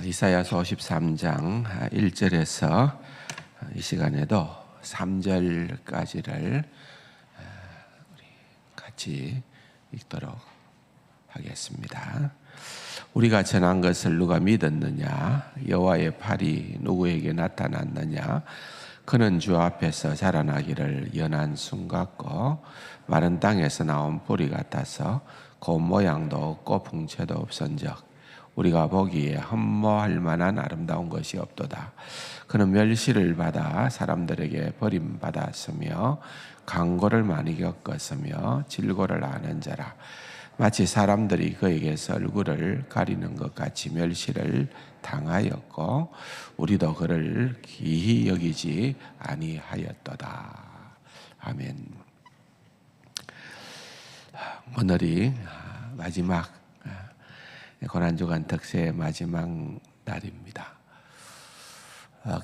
이사야서 53장 1절에서 이 시간에도 3절까지를 우리 같이 읽도록 하겠습니다. 우리가 전한 것을 누가 믿었느냐? 여호와의 팔이 누구에게 나타났느냐? 그는 주 앞에서 자라나기를 연한 순 같고 마른 땅에서 나온 뿌리 같아서 곰 모양도 없고 풍채도 없은즉 우리가 보기에 흠모할 만한 아름다운 것이 없도다. 그는 멸시를 받아 사람들에게 버림받았으며 강고를 많이 겪었으며 질고를 아는 자라. 마치 사람들이 그에게서 얼굴을 가리는 것 같이 멸시를 당하였고 우리도 그를 기히 여기지 아니하였도다. 아멘. 오늘이 마지막 고난주간 특세의 마지막 날입니다.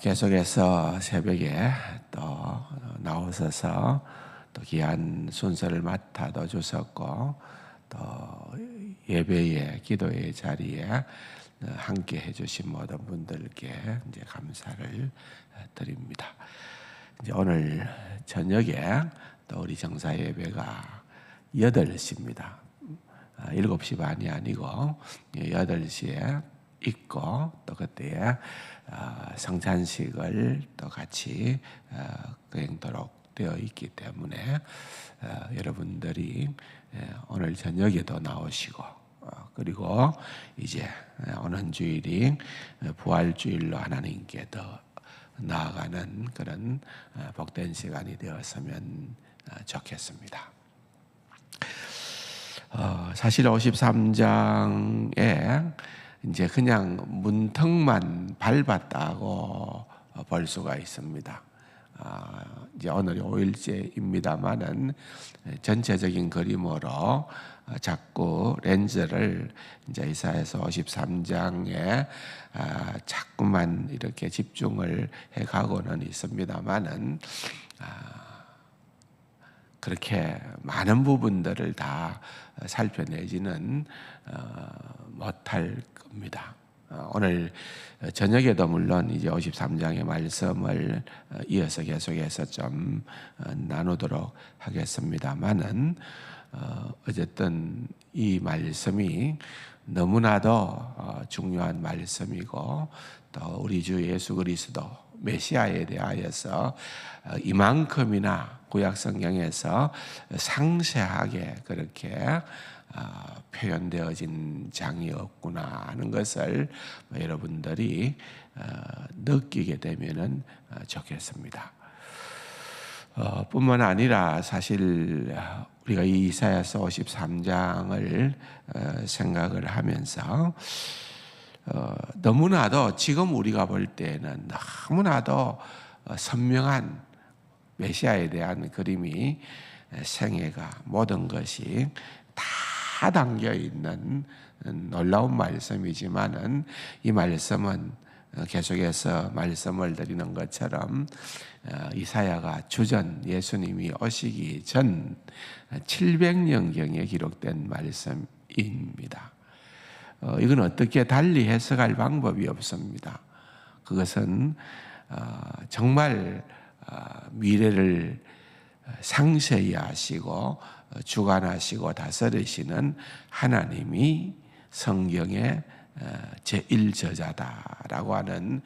계속해서 새벽에 또 나오셔서 또 귀한 순서를 맡아도 주셨고 또 예배의 기도의 자리에 함께 해주신 모든 분들께 이제 감사를 드립니다. 이제 오늘 저녁에 또 우리 정사 예배가 8시입니다. 7시 반이 아니고 8시에 있고 또 그때에 성찬식을 또 같이 거행토록 되어 있기 때문에 여러분들이 오늘 저녁에도 나오시고 그리고 이제 오는 주일이 부활주일로 하나님께 더 나아가는 그런 복된 시간이 되었으면 좋겠습니다. 사실 53장에 이제 그냥 문턱만 밟았다고 볼 수가 있습니다. 이제 오늘이 5일째입니다만은 전체적인 그림으로 자꾸 렌즈를 이제 이사야서 53장에 자꾸만 이렇게 집중을 해가고는 있습니다만은 그렇게 많은 부분들을 다 살펴내지는 못할 겁니다. 오늘 저녁에도 물론 이제 53장의 말씀을 이어서 계속해서 좀 나누도록 하겠습니다만은 어쨌든 이 말씀이 너무나도 중요한 말씀이고 또 우리 주 예수 그리스도 메시아에 대하여서 이만큼이나 구약 성경에서 상세하게 그렇게 표현되어진 장이 없구나 하는 것을 여러분들이 느끼게 되면은 좋겠습니다. 뿐만 아니라 사실 우리가 이 이사야서 53장을 생각을 하면서 너무나도 지금 우리가 볼 때는 너무나도 선명한 메시아에 대한 그림이 생애가 모든 것이 다 담겨 있는 놀라운 말씀이지만은 이 말씀은 계속해서 말씀을 드리는 것처럼 이사야가 주전 예수님이 오시기 전 700년경에 기록된 말씀입니다. 이건 어떻게 달리 해석할 방법이 없습니다. 그것은 정말 미래를 상세히 아시고 주관하시고 다스리시는 하나님이 성경의 제1저자다라고 하는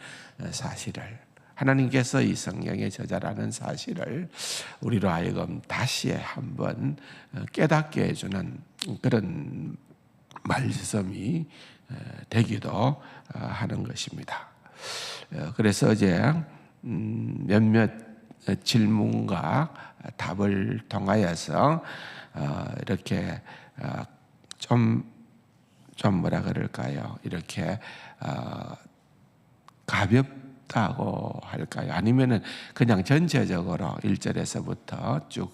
사실을 하나님께서 이 성경의 저자라는 사실을 우리로 하여금 다시 한번 깨닫게 해주는 그런 말씀이 되기도 하는 것입니다. 그래서 어제 몇몇 질문과 답을 통하여서 이렇게 좀 뭐라 그럴까요? 이렇게 가볍다고 할까요? 아니면은 그냥 전체적으로 1절에서부터 쭉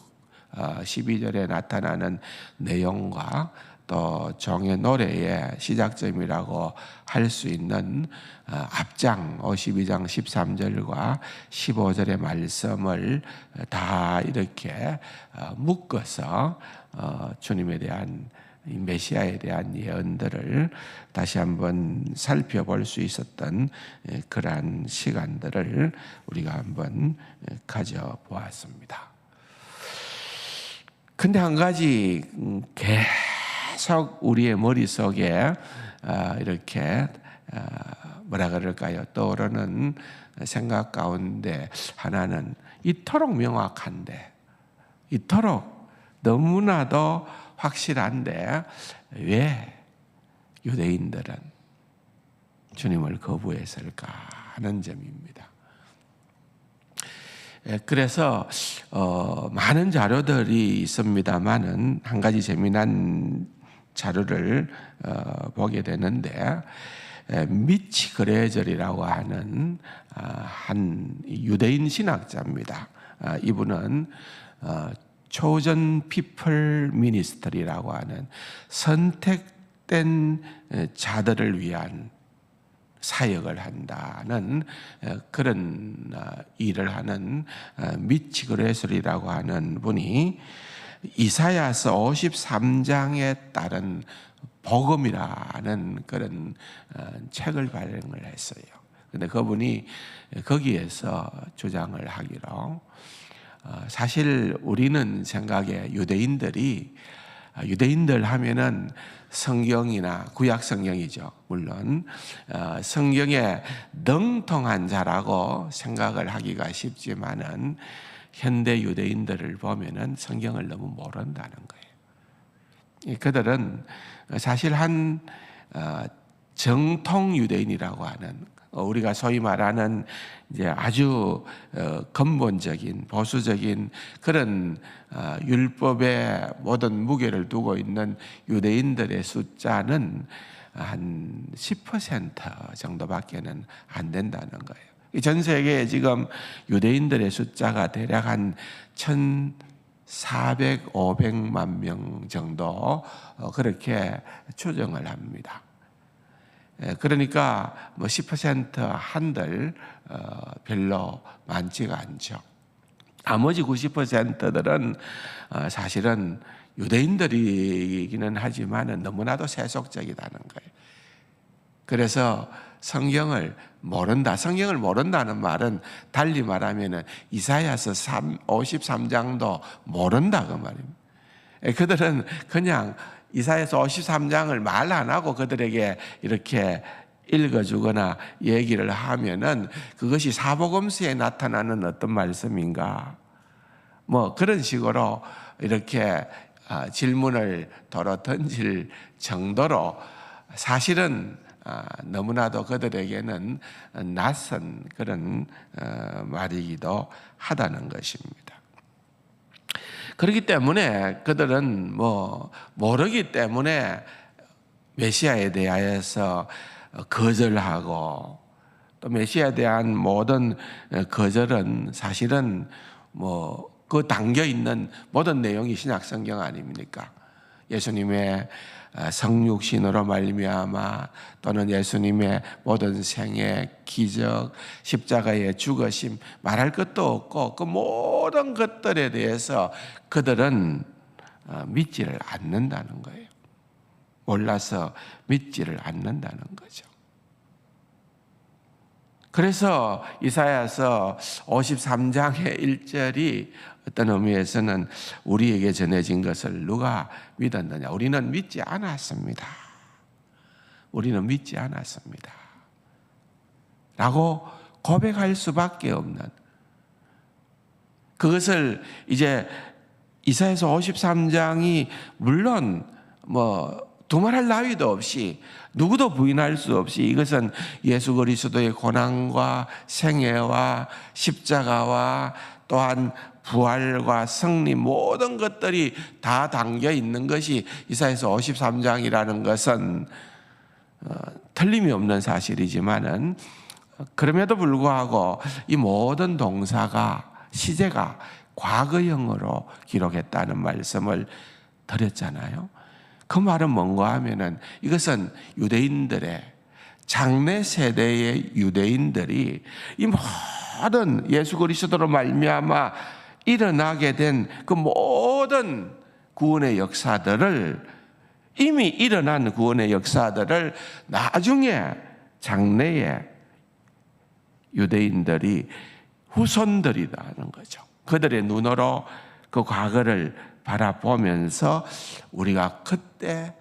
12절에 나타나는 내용과 또 종의 노래의 시작점이라고 할 수 있는 앞장 52장 13절과 15절의 말씀을 다 이렇게 묶어서 주님에 대한 이 메시아에 대한 예언들을 다시 한번 살펴볼 수 있었던 그러한 시간들을 우리가 한번 가져보았습니다. 근데 한 가지 계속 우리의 머릿속에 이렇게 뭐라 그럴까요? 떠오르는 생각 가운데 하나는 이토록 명확한데, 이토록 너무나도 확실한데 왜 유대인들은 주님을 거부했을까 하는 점입니다. 그래서 많은 자료들이 있습니다만은 한 가지 재미난 자료를 보게 되는데, 미치 그레절이라고 하는 한 유대인 신학자입니다. 이분은 초전 피플 미니스트리라고 하는 선택된 자들을 위한 사역을 한다는 그런 일을 하는 미치 그레절이라고 하는 분이 이사야서 53장에 따른 복음이라는 그런 책을 발행을 했어요. 근데 그분이 거기에서 주장을 하기로, 사실 우리는 생각에 유대인들 하면은 성경이나 구약 성경이죠. 물론 성경에 능통한 자라고 생각을 하기가 쉽지만은 현대 유대인들을 보면은 성경을 너무 모른다는 거예요. 그들은 사실 한 정통 유대인이라고 하는, 우리가 소위 말하는 이제 아주 근본적인 보수적인 그런 율법의 모든 무게를 두고 있는 유대인들의 숫자는 한 10% 정도밖에는 안 된다는 거예요. 전 세계에 지금 유대인들의 숫자가 대략 한 1,400, 500만 명 정도 그렇게 추정을 합니다. 그러니까 뭐 10% 한들 별로 많지가 않죠. 나머지 90%들은 사실은 유대인들이기는 하지만 너무나도 세속적이다는 거예요. 그래서 성경을 모른다. 성경을 모른다는 말은 달리 말하면 이사야서 53장도 모른다 그 말입니다. 그들은 그냥 이사야서 53장을 말 안 하고 그들에게 이렇게 읽어주거나 얘기를 하면은 그것이 사복음서에 나타나는 어떤 말씀인가, 뭐 그런 식으로 이렇게 질문을 도로 던질 정도로 사실은 너무나도 그들에게는 낯선 그런 말이기도 하다는 것입니다. 그렇기 때문에 그들은 뭐 모르기 때문에 메시아에 대하여서 거절하고, 또 메시아에 대한 모든 거절은 사실은 뭐 그 담겨 있는 모든 내용이 신약 성경 아닙니까? 예수님의 성육신으로 말미암아, 또는 예수님의 모든 생애, 기적, 십자가의 죽으심, 말할 것도 없고 그 모든 것들에 대해서 그들은 믿지를 않는다는 거예요. 몰라서 믿지를 않는다는 거죠. 그래서 이사야서 53장의 1절이 어떤 의미에서는 우리에게 전해진 것을 누가 믿었느냐? 우리는 믿지 않았습니다. 우리는 믿지 않았습니다. 라고 고백할 수밖에 없는, 그것을 이제 이사야서 53장이 물론 뭐 두말할 나위도 없이 누구도 부인할 수 없이 이것은 예수 그리스도의 고난과 생애와 십자가와 또한 부활과 승리, 모든 것들이 다 담겨 있는 것이 이사야서 53장이라는 것은 틀림이 없는 사실이지만은, 그럼에도 불구하고 이 모든 동사가, 시제가 과거형으로 기록했다는 말씀을 드렸잖아요. 그 말은 뭔가 하면은 이것은 유대인들의, 장래 세대의 유대인들이 이 모든 예수 그리스도로 말미암아 일어나게 된 그 모든 구원의 역사들을 이미 일어난 구원의 역사들을 나중에 장래에 유대인들이 후손들이라는 거죠. 그들의 눈으로 그 과거를 바라보면서 우리가 그때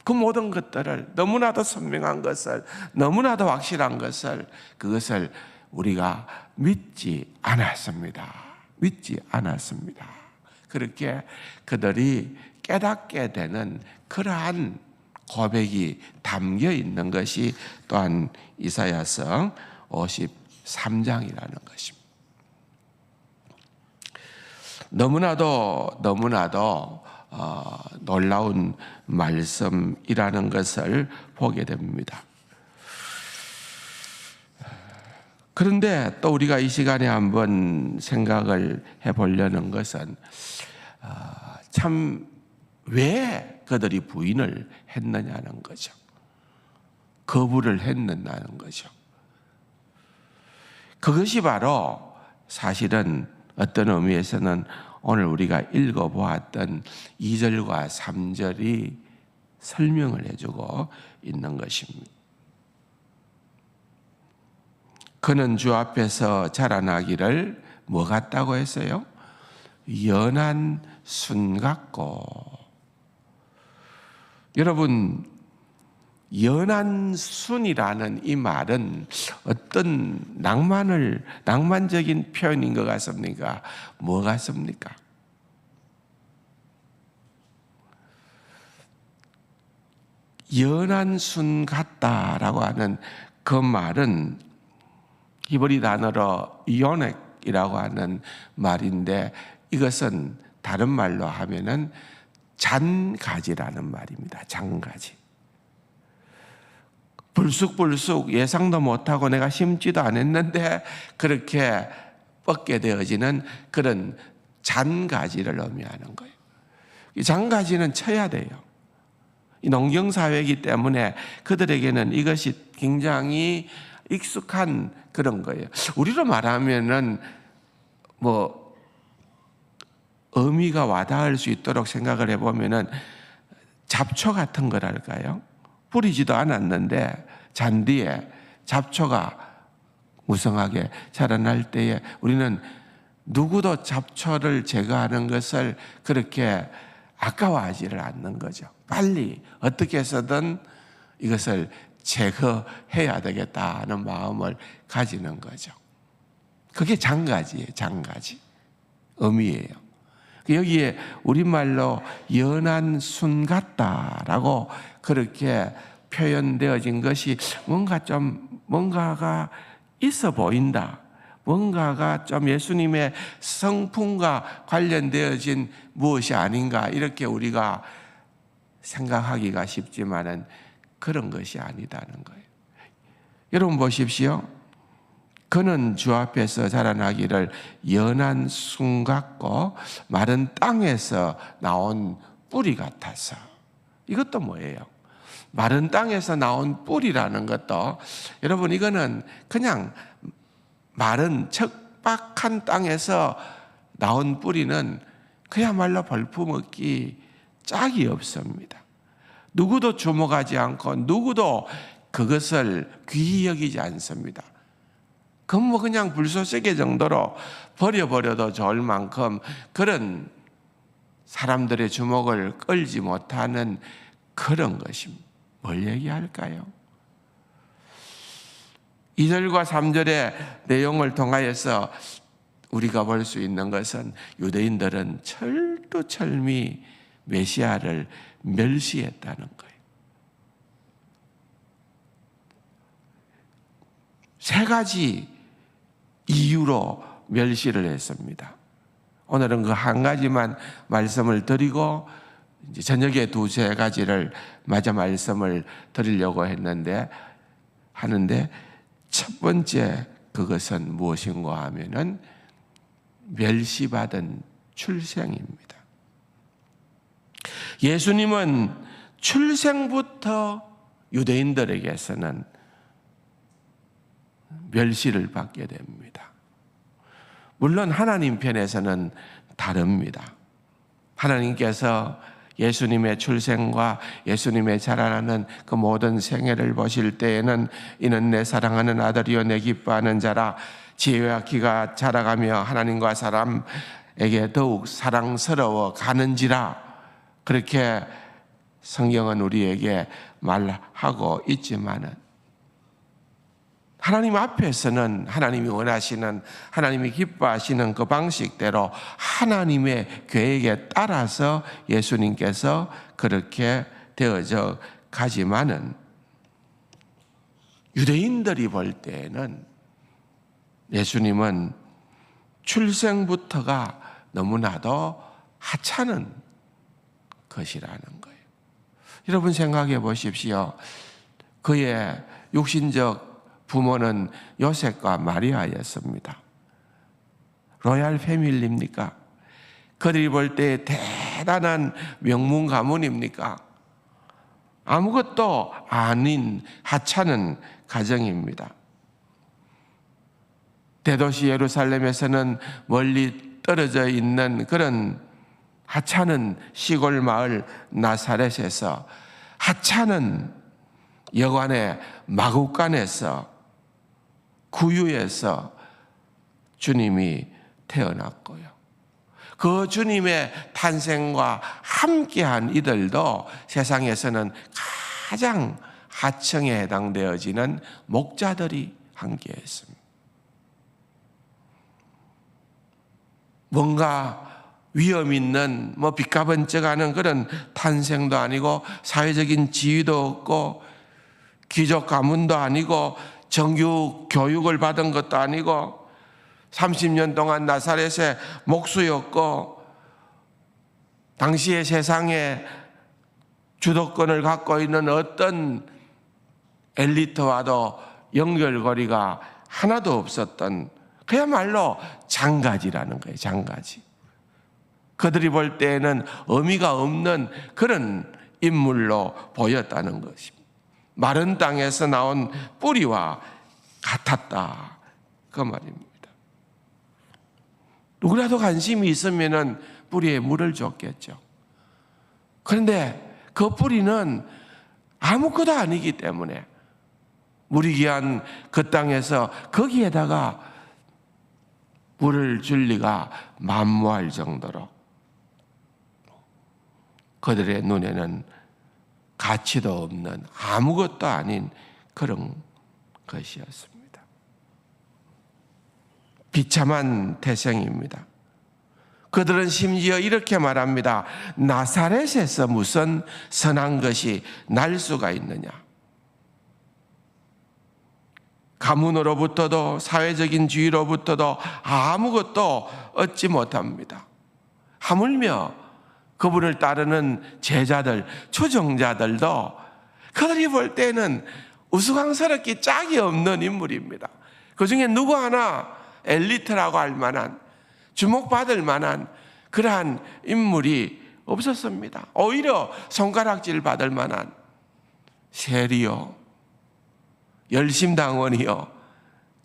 그 모든 것들을 너무나도 선명한 것을, 너무나도 확실한 것을, 그것을 우리가 믿지 않았습니다. 믿지 않았습니다. 그렇게 그들이 깨닫게 되는 그러한 고백이 담겨 있는 것이 또한 이사야서 53장이라는 것입니다. 너무나도 놀라운 말씀이라는 것을 보게 됩니다. 그런데 또 우리가 이 시간에 한번 생각을 해보려는 것은 참 왜 그들이 부인을 했느냐는 거죠. 거부를 했느냐는 거죠. 그것이 바로 사실은 어떤 의미에서는 오늘 우리가 읽어보았던 2절과 3절이 설명을 해주고 있는 것입니다. 그는 주 앞에서 자라나기를 뭐 같다고 했어요? 연한 순 같고. 여러분, 연한 순이라는 이 말은 어떤 낭만적인 표현인 것 같습니까? 뭐 같습니까? 연한 순 같다라고 하는 그 말은 히브리 단어로 요넥이라고 하는 말인데, 이것은 다른 말로 하면은 잔가지라는 말입니다. 잔가지. 불쑥불쑥 예상도 못하고 내가 심지도 않았는데 그렇게 뻗게 되어지는 그런 잔가지를 의미하는 거예요. 이 잔가지는 쳐야 돼요. 이 농경사회이기 때문에 그들에게는 이것이 굉장히 익숙한 그런 거예요. 우리로 말하면은 뭐 의미가 와닿을 수 있도록 생각을 해보면은 잡초 같은 거랄까요? 뿌리지도 않았는데 잔디에 잡초가 무성하게 자라날 때에 우리는 누구도 잡초를 제거하는 것을 그렇게 아까워하지를 않는 거죠. 빨리 어떻게 해서든 이것을 제거해야 되겠다는 마음을 가지는 거죠. 그게 잔가지예요. 잔가지. 의미예요. 여기에 우리말로 연한 순 같다라고 그렇게 표현되어진 것이 뭔가가 있어 보인다. 뭔가가 좀 예수님의 성품과 관련되어진 무엇이 아닌가, 이렇게 우리가 생각하기가 쉽지만은 그런 것이 아니다는 거예요. 여러분 보십시오. 그는 주 앞에서 자라나기를 연한 순 같고 마른 땅에서 나온 뿌리 같아서. 이것도 뭐예요? 마른 땅에서 나온 뿌리라는 것도, 여러분, 이거는 그냥 마른 척박한 땅에서 나온 뿌리는 그야말로 벌품없기 짝이 없습니다. 누구도 주목하지 않고 누구도 그것을 귀히 여기지 않습니다. 그건 뭐 그냥 불쏘시개 정도로 버려버려도 좋을 만큼 그런 사람들의 주목을 끌지 못하는 그런 것입니다. 뭘 얘기할까요? 2절과 3절의 내용을 통하여서 우리가 볼 수 있는 것은 유대인들은 철두철미 메시아를 멸시했다는 거예요. 세 가지 이유로 멸시를 했습니다. 오늘은 그 한 가지만 말씀을 드리고 이제 저녁에 두세 가지를 마저 말씀을 드리려고 하는데 첫 번째 그것은 무엇인가 하면은 멸시받은 출생입니다. 예수님은 출생부터 유대인들에게서는 멸시를 받게 됩니다. 물론 하나님 편에서는 다릅니다. 하나님께서 예수님의 출생과 예수님의 자라나는 그 모든 생애를 보실 때에는 이는 내 사랑하는 아들이요 내 기뻐하는 자라, 지혜와 키가 자라가며 하나님과 사람에게 더욱 사랑스러워 가는지라, 그렇게 성경은 우리에게 말하고 있지만은, 하나님 앞에서는 하나님이 원하시는, 하나님이 기뻐하시는 그 방식대로 하나님의 계획에 따라서 예수님께서 그렇게 되어져 가지만은, 유대인들이 볼 때에는 예수님은 출생부터가 너무나도 하찮은 것이라는 거예요. 여러분 생각해 보십시오. 그의 육신적 부모는 요셉과 마리아였습니다. 로얄 패밀리입니까? 그들이 볼 때 대단한 명문 가문입니까? 아무것도 아닌 하찮은 가정입니다. 대도시 예루살렘에서는 멀리 떨어져 있는 그런 하찮은 시골 마을 나사렛에서, 하찮은 여관의 마구간에서, 구유에서 주님이 태어났고요. 그 주님의 탄생과 함께한 이들도 세상에서는 가장 하층에 해당되어지는 목자들이 함께했습니다. 뭔가 위험 있는 빛과 번쩍하는 그런 탄생도 아니고, 사회적인 지위도 없고, 귀족 가문도 아니고, 정규 교육을 받은 것도 아니고, 30년 동안 나사렛의 목수였고, 당시의 세상에 주도권을 갖고 있는 어떤 엘리트와도 연결고리가 하나도 없었던, 그야말로 장가지라는 거예요. 장가지. 그들이 볼 때에는 의미가 없는 그런 인물로 보였다는 것입니다. 마른 땅에서 나온 뿌리와 같았다, 그 말입니다. 누구라도 관심이 있으면 뿌리에 물을 줬겠죠. 그런데 그 뿌리는 아무것도 아니기 때문에 물이 귀한 그 땅에서 거기에다가 물을 줄 리가 만무할 정도로 그들의 눈에는 가치도 없는, 아무것도 아닌 그런 것이었습니다. 비참한 태생입니다. 그들은 심지어 이렇게 말합니다. 나사렛에서 무슨 선한 것이 날 수가 있느냐. 가문으로부터도 사회적인 지위로부터도 아무것도 얻지 못합니다. 하물며 그분을 따르는 제자들, 추종자들도 그들이 볼 때는 우스꽝스럽게 짝이 없는 인물입니다. 그 중에 누구 하나 엘리트라고 할 만한, 주목받을 만한 그러한 인물이 없었습니다. 오히려 손가락질 받을 만한 세리요, 열심당원이요,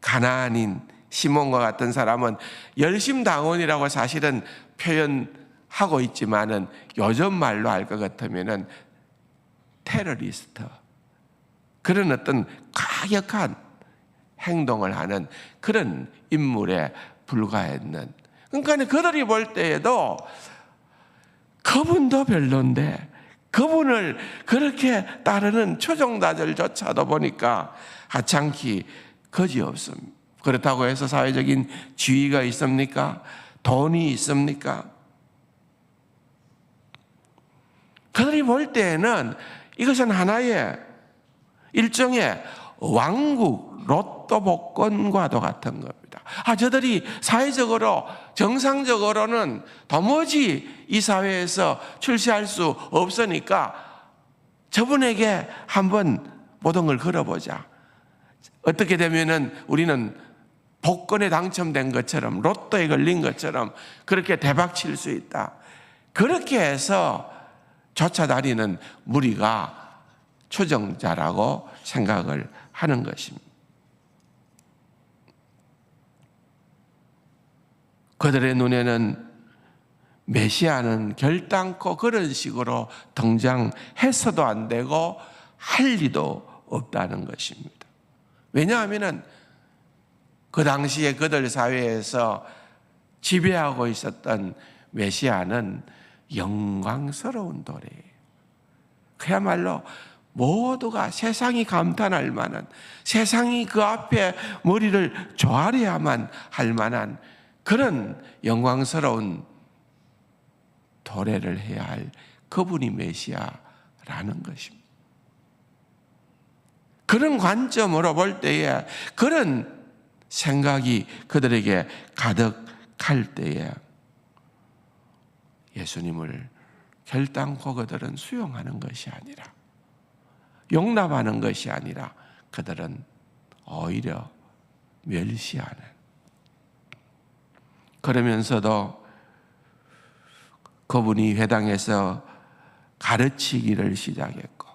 가나안인 시몬과 같은 사람은 열심당원이라고 사실은 표현하고 있지만은 요즘 말로 할 것 같으면은 테러리스트, 그런 어떤 과격한 행동을 하는 그런 인물에 불과했는, 그러니까 그들이 볼 때에도 그분도 별론데 그분을 그렇게 따르는 추종자들조차도 보니까 하찮기 거지없습니다. 그렇다고 해서 사회적인 지위가 있습니까? 돈이 있습니까? 그들이 볼 때에는 이것은 하나의 일종의 왕국 로또 복권과도 같은 겁니다. 저들이 사회적으로 정상적으로는 도무지 이 사회에서 출세할 수 없으니까 저분에게 한번 모든 걸 걸어보자. 어떻게 되면은 우리는 복권에 당첨된 것처럼, 로또에 걸린 것처럼 그렇게 대박 칠 수 있다. 그렇게 해서 쫓아다니는 무리가 추종자라고 생각을 하는 것입니다. 그들의 눈에는 메시아는 결단코 그런 식으로 등장해서도 안 되고 할 리도 없다는 것입니다. 왜냐하면 그 당시에 그들 사회에서 지배하고 있었던 메시아는 영광스러운 도래예요. 그야말로 모두가 세상이 감탄할 만한, 세상이 그 앞에 머리를 조아려야만 할 만한 그런 영광스러운 도래를 해야 할 그분이 메시아라는 것입니다. 그런 관점으로 볼 때에, 그런 생각이 그들에게 가득할 때에 예수님을 결단코 그들은 수용하는 것이 아니라, 용납하는 것이 아니라 그들은 오히려 멸시하는, 그러면서도 그분이 회당에서 가르치기를 시작했고,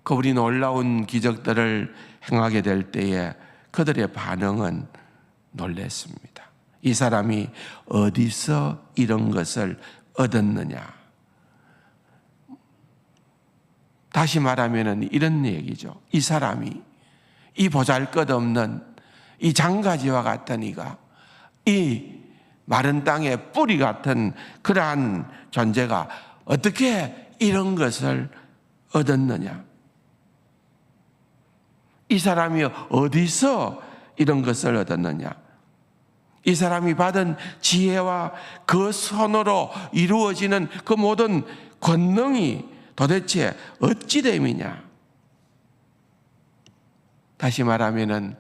그분이 놀라운 기적들을 행하게 될 때에 그들의 반응은 놀랐습니다. 이 사람이 어디서 이런 것을 얻었느냐? 다시 말하면 이런 얘기죠. 이 사람이, 이 보잘것없는 이 장가지와 같은 이가, 이 마른 땅의 뿌리 같은 그러한 존재가 어떻게 이런 것을 얻었느냐? 이 사람이 어디서 이런 것을 얻었느냐? 이 사람이 받은 지혜와 그 손으로 이루어지는 그 모든 권능이 도대체 어찌 됨이냐? 다시 말하면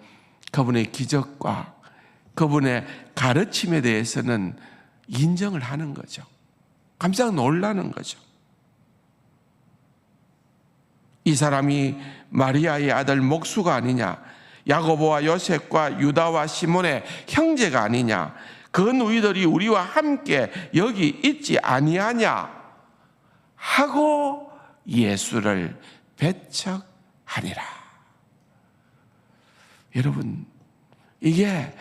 그분의 기적과 그분의 가르침에 대해서는 인정을 하는 거죠. 깜짝 놀라는 거죠. 이 사람이 마리아의 아들 목수가 아니냐? 야고보와 요셉과 유다와 시몬의 형제가 아니냐? 그 누이들이 우리와 함께 여기 있지 아니하냐? 하고 예수를 배척하니라. 여러분, 이게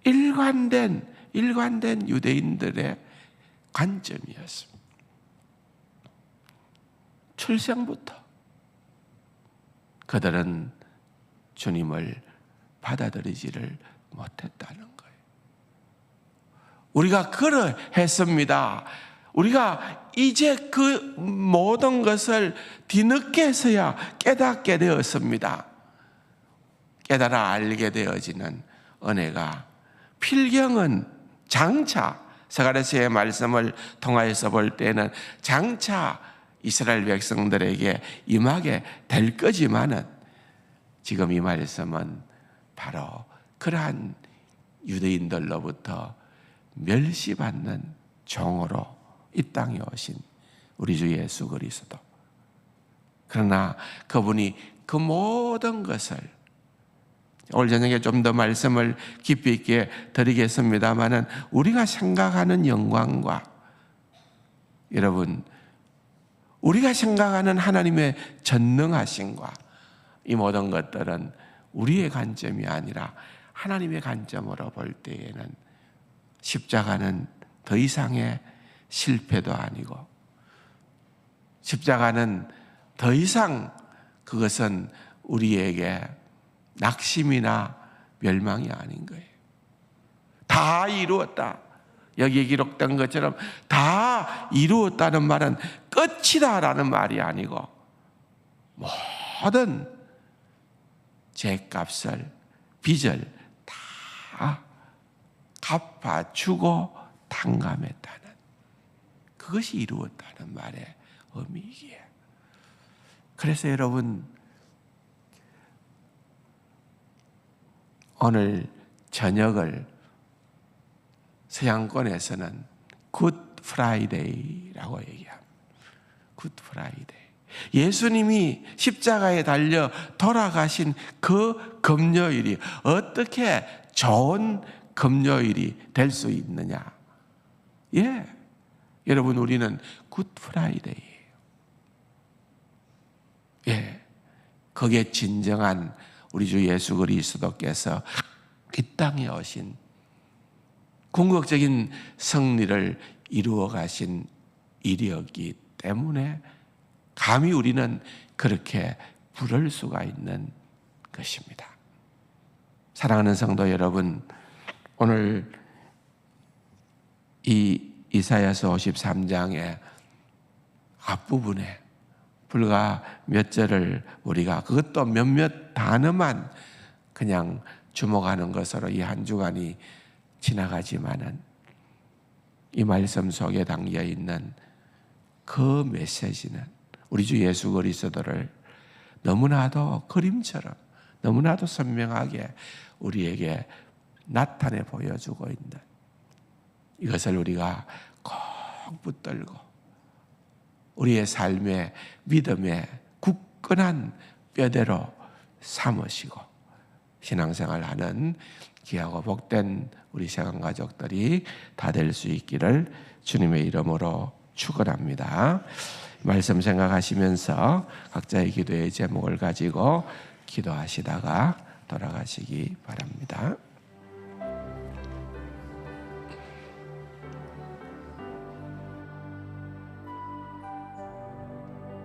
일관된 유대인들의 관점이었습니다. 출생부터 그들은 주님을 받아들이지를 못했다는 거예요. 우리가 그러했습니다. 우리가 이제 그 모든 것을 뒤늦게서야 깨닫게 되었습니다. 깨달아 알게 되어지는 은혜가, 필경은 장차 스가랴서의 말씀을 통하여서 볼 때는 장차 이스라엘 백성들에게 임하게 될 거지만은, 지금 이 말씀은 바로 그러한 유대인들로부터 멸시받는 종으로 이 땅에 오신 우리 주 예수 그리스도, 그러나 그분이 그 모든 것을, 오늘 저녁에 좀 더 말씀을 깊이 있게 드리겠습니다마는, 우리가 생각하는 영광과, 여러분, 우리가 생각하는 하나님의 전능하심과 이 모든 것들은 우리의 관점이 아니라 하나님의 관점으로 볼 때에는 십자가는 더 이상의 실패도 아니고, 십자가는 더 이상 그것은 우리에게 낙심이나 멸망이 아닌 거예요. 다 이루었다. 여기에 기록된 것처럼 다 이루었다는 말은 끝이다라는 말이 아니고, 모든 죄값을, 빚을 다 갚아주고 탕감했다는, 그것이 이루었다는 말의 의미이기에. 그래서 여러분, 오늘 저녁을 서양권에서는 굿 프라이데이라고 얘기합니다. 굿 프라이데이. 예수님이 십자가에 달려 돌아가신 그 금요일이 어떻게 좋은 금요일이 될 수 있느냐? 예, 여러분, 우리는 굿 프라이데이예요. 예, 그게 진정한 우리 주 예수 그리스도께서 이 땅에 오신 궁극적인 승리를 이루어 가신 일이었기 때문에 감히 우리는 그렇게 부를 수가 있는 것입니다. 사랑하는 성도 여러분, 오늘 이 이사야서 53장의 앞부분에 불과 몇 절을 우리가 그것도 몇몇 단어만 그냥 주목하는 것으로 이 한 주간이 지나가지만은 이 말씀 속에 담겨 있는 그 메시지는 우리 주 예수 그리스도를 너무나도 그림처럼 너무나도 선명하게 우리에게 나타내 보여주고 있는, 이것을 우리가 꼭 붙들고 우리의 삶의 믿음의 굳건한 뼈대로 삼으시고 신앙생활하는 귀하고 복된 우리 세상 가족들이 다 될 수 있기를 주님의 이름으로 축원합니다. 말씀 생각하시면서 각자의 기도의 제목을 가지고 기도하시다가 돌아가시기 바랍니다.